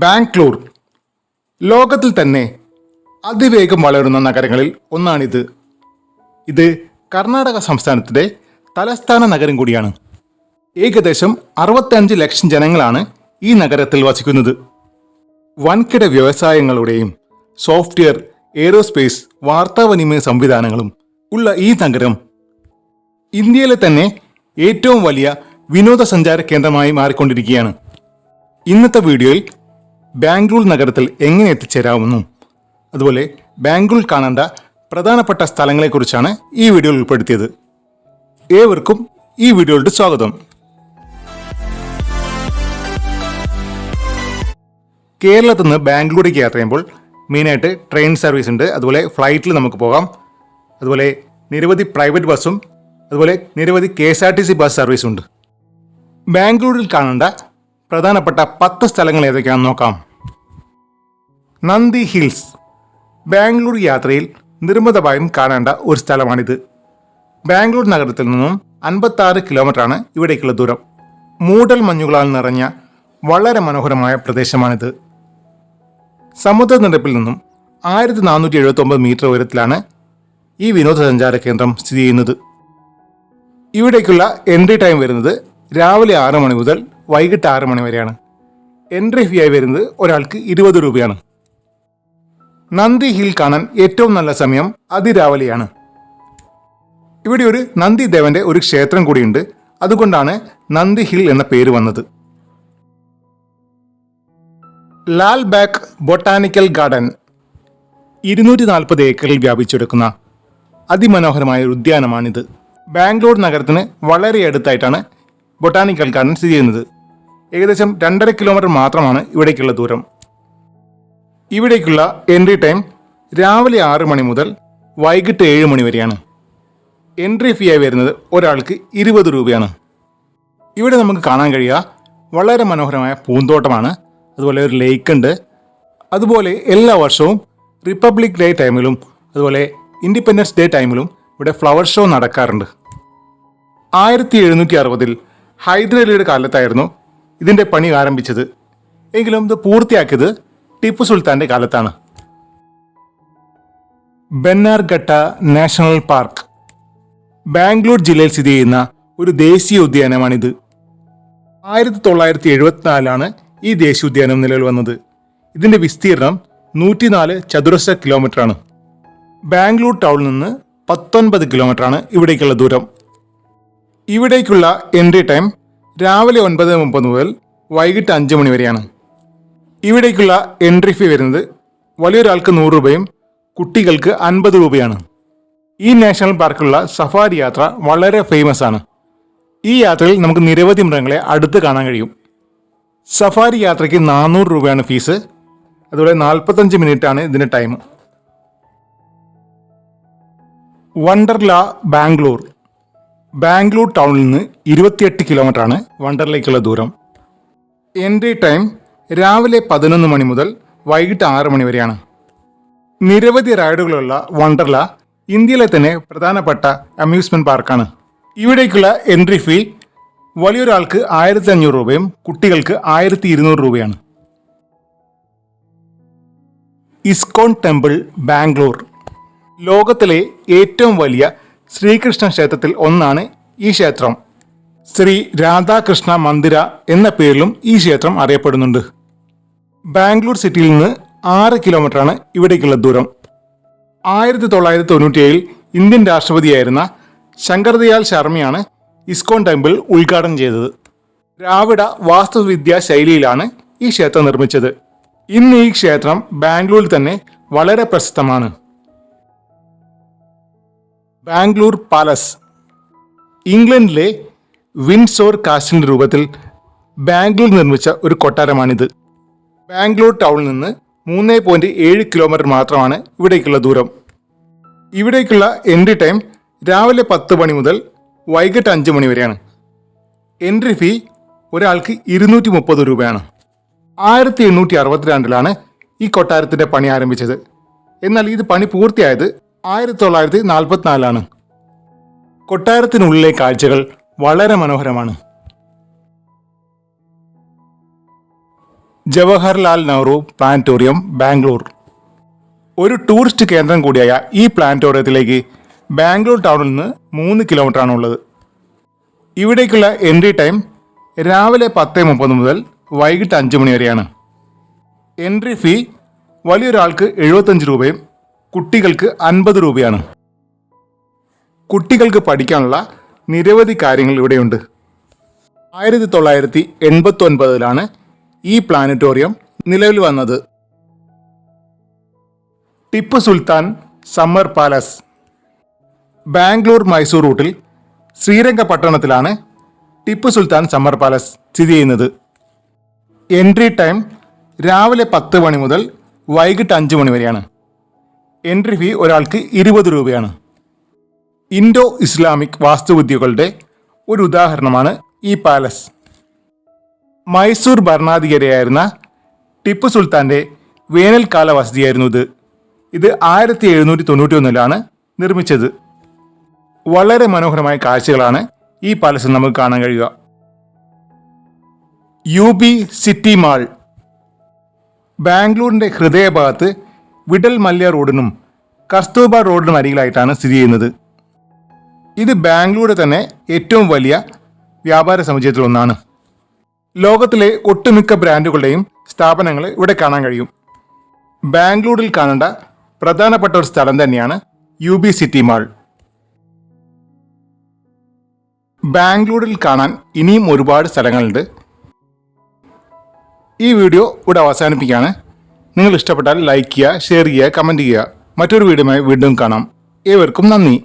ബാംഗ്ലൂർ ലോകത്തിൽ തന്നെ അതിവേഗം വളരുന്ന നഗരങ്ങളിൽ ഒന്നാണിത്. ഇത് കർണാടക സംസ്ഥാനത്തിൻ്റെ തലസ്ഥാന നഗരം കൂടിയാണ്. ഏകദേശം 65 ലക്ഷം ജനങ്ങളാണ് ഈ നഗരത്തിൽ വസിക്കുന്നത്. വൻകിട വ്യവസായങ്ങളുടെയും സോഫ്റ്റ്വെയർ, എയ്റോസ്പേസ്, വാർത്താവിനിമയ സംവിധാനങ്ങളും ഉള്ള ഈ നഗരം ഇന്ത്യയിലെ തന്നെ ഏറ്റവും വലിയ വിനോദസഞ്ചാര കേന്ദ്രമായി മാറിക്കൊണ്ടിരിക്കുകയാണ്. ഇന്നത്തെ വീഡിയോയിൽ ബാംഗ്ലൂർ നഗരത്തിൽ എങ്ങനെ എത്തിച്ചേരാമെന്നും അതുപോലെ ബാംഗ്ലൂർ കാണേണ്ട പ്രധാനപ്പെട്ട സ്ഥലങ്ങളെക്കുറിച്ചാണ് ഈ വീഡിയോയിൽ ഉൾപ്പെടുത്തിയത്. ഏവർക്കും ഈ വീഡിയോയുടെ സ്വാഗതം. കേരളത്തിൽ നിന്ന് ബാംഗ്ലൂരേക്ക് യാത്ര ചെയ്യുമ്പോൾ മെയിനായിട്ട് ട്രെയിൻ സർവീസ് ഉണ്ട്. അതുപോലെ ഫ്ലൈറ്റിൽ നമുക്ക് പോകാം. അതുപോലെ നിരവധി പ്രൈവറ്റ് ബസ്സും അതുപോലെ നിരവധി KSRTC ബസ് സർവീസും ഉണ്ട്. ബാംഗ്ലൂരിൽ കാണേണ്ട പ്രധാനപ്പെട്ട 10 സ്ഥലങ്ങൾ ഏതൊക്കെയാണെന്ന് നോക്കാം. നന്ദി ഹിൽസ് ബാംഗ്ലൂർ യാത്രയിൽ നിർബന്ധമായും കാണേണ്ട ഒരു സ്ഥലമാണിത്. ബാംഗ്ലൂർ നഗരത്തിൽ നിന്നും 56 കിലോമീറ്ററാണ് ഇവിടേക്കുള്ള ദൂരം. മൂടൽ മഞ്ഞുകളാൽ നിറഞ്ഞ വളരെ മനോഹരമായ പ്രദേശമാണിത്. സമുദ്രനിരപ്പിൽ നിന്നും 1479 മീറ്റർ ഉയരത്തിലാണ് ഈ വിനോദസഞ്ചാര കേന്ദ്രം സ്ഥിതി ചെയ്യുന്നത്. ഇവിടേക്കുള്ള എൻട്രി ടൈം വരുന്നത് രാവിലെ 6 മണി മുതൽ വൈകിട്ട് 6 മണി വരെയാണ്. എൻട്രി ഫീ ആയി വരുന്നത് ഒരാൾക്ക് 20 രൂപയാണ്. നന്ദി ഹിൽ കാണാൻ ഏറ്റവും നല്ല സമയം അതിരാവിലെയാണ്. ഇവിടെ ഒരു നന്ദി ദേവന്റെ ഒരു ക്ഷേത്രം കൂടിയുണ്ട്. അതുകൊണ്ടാണ് നന്ദി ഹിൽ എന്ന പേര് വന്നത്. ലാൽ ബാഗ് ബൊട്ടാനിക്കൽ ഗാർഡൻ 240 ഏക്കറിൽ വ്യാപിച്ചെടുക്കുന്ന അതിമനോഹരമായ ഒരു ഉദ്യാനമാണിത്. ബാംഗ്ലൂർ നഗരത്തിന് വളരെ അടുത്തായിട്ടാണ് ബൊട്ടാനിക്കൽ ഗാർഡൻ സ്ഥിതി ചെയ്യുന്നത്. ഏകദേശം 2.5 കിലോമീറ്റർ മാത്രമാണ് ഇവിടേക്കുള്ള ദൂരം. ഇവിടേക്കുള്ള എൻട്രി ടൈം രാവിലെ 6 മണി മുതൽ വൈകിട്ട് 7 മണി വരെയാണ്. എൻട്രി ഫീ ആയി വരുന്നത് ഒരാൾക്ക് 20 രൂപയാണ്. ഇവിടെ നമുക്ക് കാണാൻ കഴിയുക വളരെ മനോഹരമായ പൂന്തോട്ടമാണ്. അതുപോലെ ഒരു ലേക്ക് ഉണ്ട്. അതുപോലെ എല്ലാ വർഷവും റിപ്പബ്ലിക് ഡേ ടൈമിലും അതുപോലെ ഇൻഡിപെൻഡൻസ് ഡേ ടൈമിലും ഇവിടെ ഫ്ലവർ ഷോ നടക്കാറുണ്ട്. 1760 ഹൈദരലിയുടെ കാലത്തായിരുന്നു ഇതിൻ്റെ പണി ആരംഭിച്ചത്. എങ്കിലും ഇത് പൂർത്തിയാക്കിയത് ടിപ്പു സുൽത്താൻ്റെ കാലത്താണ്. ബെന്നാർഘട്ട നാഷണൽ പാർക്ക് ബാംഗ്ലൂർ ജില്ലയിൽ സ്ഥിതി ചെയ്യുന്ന ഒരു ദേശീയ ഉദ്യാനമാണിത്. 1974 ഈ ദേശീയോദ്യാനം നിലവിൽ വന്നത്. ഇതിൻ്റെ വിസ്തീർണം 104 ചതുരശ്ര കിലോമീറ്റർ ആണ്. ബാംഗ്ലൂർ ടൗണിൽ നിന്ന് 19 കിലോമീറ്ററാണ് ഇവിടേക്കുള്ള ദൂരം. ഇവിടേക്കുള്ള എൻട്രി ടൈം രാവിലെ 9:30 മുതൽ വൈകിട്ട് 5 മണി വരെയാണ്. ഇവിടേക്കുള്ള എൻട്രി ഫീ വരുന്നത് വലിയൊരാൾക്ക് 100 രൂപയും കുട്ടികൾക്ക് 50 രൂപയാണ്. ഈ നാഷണൽ പാർക്കിലുള്ള സഫാരി യാത്ര വളരെ ഫേമസ് ആണ്. ഈ യാത്രയിൽ നമുക്ക് നിരവധി മൃഗങ്ങളെ അടുത്ത് കാണാൻ കഴിയും. സഫാരി യാത്രയ്ക്ക് 400 രൂപയാണ് ഫീസ്. അതുപോലെ 45 മിനിറ്റാണ് ഇതിൻ്റെ ടൈം. വണ്ടർലാ ബാംഗ്ലൂർ ബാംഗ്ലൂർ ടൗണിൽ നിന്ന് 28 കിലോമീറ്ററാണ് വണ്ടർലയ്ക്കുള്ള ദൂരം. എൻട്രി ടൈം രാവിലെ 11 മണി മുതൽ വൈകിട്ട് 6 മണി വരെയാണ്. നിരവധി റൈഡുകളുള്ള വണ്ടർല ഇന്ത്യയിലെ തന്നെ പ്രധാനപ്പെട്ട അമ്യൂസ്മെന്റ് പാർക്കാണ്. ഇവിടേക്കുള്ള എൻട്രി ഫീ വലിയൊരാൾക്ക് 1500 രൂപയും കുട്ടികൾക്ക് 1200 രൂപയാണ്. ഇസ്കോൺ ടെമ്പിൾ ബാംഗ്ലൂർ ലോകത്തിലെ ഏറ്റവും വലിയ ശ്രീകൃഷ്ണ ക്ഷേത്രത്തിൽ ഒന്നാണ് ഈ ക്ഷേത്രം. ശ്രീ രാധാകൃഷ്ണ മന്ദിര എന്ന പേരിലും ഈ ക്ഷേത്രം അറിയപ്പെടുന്നുണ്ട്. ബാംഗ്ലൂർ സിറ്റിയിൽ നിന്ന് 6 കിലോമീറ്ററാണ് ഇവിടേക്കുള്ള ദൂരം. 1997 ഇന്ത്യൻ രാഷ്ട്രപതിയായിരുന്ന ശങ്കർദയാൽ ശർമ്മയാണ് ഇസ്കോൺ ടെമ്പിൾ ഉദ്ഘാടനം ചെയ്തത്. ദ്രാവിഡ വാസ്തുവിദ്യാ ശൈലിയിലാണ് ഈ ക്ഷേത്രം നിർമ്മിച്ചത്. ഇന്ന് ഈ ക്ഷേത്രം ബാംഗ്ലൂരിൽ തന്നെ വളരെ പ്രസിദ്ധമാണ്. ബാംഗ്ലൂർ പാലസ് ഇംഗ്ലണ്ടിലെ വിൻഡ്സോർ കാസ്റ്റിലിന്റെ രൂപത്തിൽ ബാംഗ്ലൂർ നിർമ്മിച്ച ഒരു കൊട്ടാരമാണിത്. ബാംഗ്ലൂർ ടൗണിൽ നിന്ന് 3.7 കിലോമീറ്റർ മാത്രമാണ് ഇവിടേക്കുള്ള ദൂരം. ഇവിടേക്കുള്ള എൻട്രി ടൈം രാവിലെ 10 മണി മുതൽ വൈകിട്ട് 5 മണി വരെയാണ്. എൻട്രി ഫീ ഒരാൾക്ക് 230 രൂപയാണ്. 1862 ഈ കൊട്ടാരത്തിൻ്റെ പണി ആരംഭിച്ചത്. എന്നാൽ ഇത് പണി പൂർത്തിയായത് 1944 കൊട്ടാരത്തിനുള്ളിലെ കാഴ്ചകൾ വളരെ മനോഹരമാണ്. ജവഹർലാൽ നെഹ്റു പ്ലാനറ്റോറിയം, ബാംഗ്ലൂർ. ഒരു ടൂറിസ്റ്റ് കേന്ദ്രം കൂടിയായ ഈ പ്ലാനറ്റോറിയത്തിലേക്ക് ബാംഗ്ലൂർ ടൗണിൽ നിന്ന് 3 കിലോമീറ്ററാണ് ഉള്ളത്. ഇവിടേക്കുള്ള എൻട്രി ടൈം രാവിലെ 10:30 മുതൽ വൈകിട്ട് 5 മണി വരെയാണ്. എൻട്രി ഫീ വലിയൊരാൾക്ക് 75 രൂപയും കുട്ടികൾക്ക് 50 രൂപയാണ്. കുട്ടികൾക്ക് പഠിക്കാനുള്ള നിരവധി കാര്യങ്ങൾ ഇവിടെയുണ്ട്. 1989 ഈ പ്ലാനറ്റോറിയം നിലവിൽ വന്നത്. Tipu Sultan summer palace. ബാംഗ്ലൂർ മൈസൂർ റൂട്ടിൽ ശ്രീരംഗപട്ടണത്തിലാണ് ടിപ്പു സുൽത്താൻ സമ്മർ പാലസ് സ്ഥിതി ചെയ്യുന്നത്. എൻട്രി ടൈം രാവിലെ 10 മണി മുതൽ വൈകിട്ട് 5 മണി വരെയാണ്. എൻട്രി ഫീ ഒരാൾക്ക് 20 രൂപയാണ്. ഇൻഡോ ഇസ്ലാമിക് വാസ്തുവിദ്യകളുടെ ഒരു ഉദാഹരണമാണ് ഈ പാലസ്. മൈസൂർ ഭരണാധികാരിയായിരുന്ന ടിപ്പു സുൽത്താൻ്റെ വേനൽക്കാല വസതിയായിരുന്നു ഇത്. ഇത് 1791 നിർമ്മിച്ചത്. വളരെ മനോഹരമായ കാഴ്ചകളാണ് ഈ പാലസിൽ നമുക്ക് കാണാൻ കഴിയുക. UB city mall. ബാംഗ്ലൂരിൻ്റെ ഹൃദയഭാഗത്ത് വിഡൽ മല്യ റോഡിനും കസ്തൂർബ റോഡിനും അരികിലായിട്ടാണ് സ്ഥിതി ചെയ്യുന്നത്. ഇത് ബാംഗ്ലൂരിലെ തന്നെ ഏറ്റവും വലിയ വ്യാപാര സമുച്ചയത്തിലൊന്നാണ്. ലോകത്തിലെ ഒട്ടുമിക്ക ബ്രാൻഡുകളുടെയും സ്ഥാപനങ്ങൾ ഇവിടെ കാണാൻ കഴിയും. ബാംഗ്ലൂരിൽ കാണേണ്ട പ്രധാനപ്പെട്ട ഒരു സ്ഥലം തന്നെയാണ് UB സിറ്റി മാൾ. ബാംഗ്ലൂരിൽ കാണാൻ ഇനിയും ഒരുപാട് സ്ഥലങ്ങളുണ്ട്. ഈ വീഡിയോ ഇവിടെ അവസാനിപ്പിക്കുകയാണ്. നിങ്ങൾ ഇഷ്ടപ്പെട്ടാൽ ലൈക്ക് ചെയ്യുക, ഷെയർ ചെയ്യുക, കമൻറ്റ് ചെയ്യുക. മറ്റൊരു വീഡിയോയുമായി വീണ്ടും കാണാം. ഏവർക്കും നന്ദി.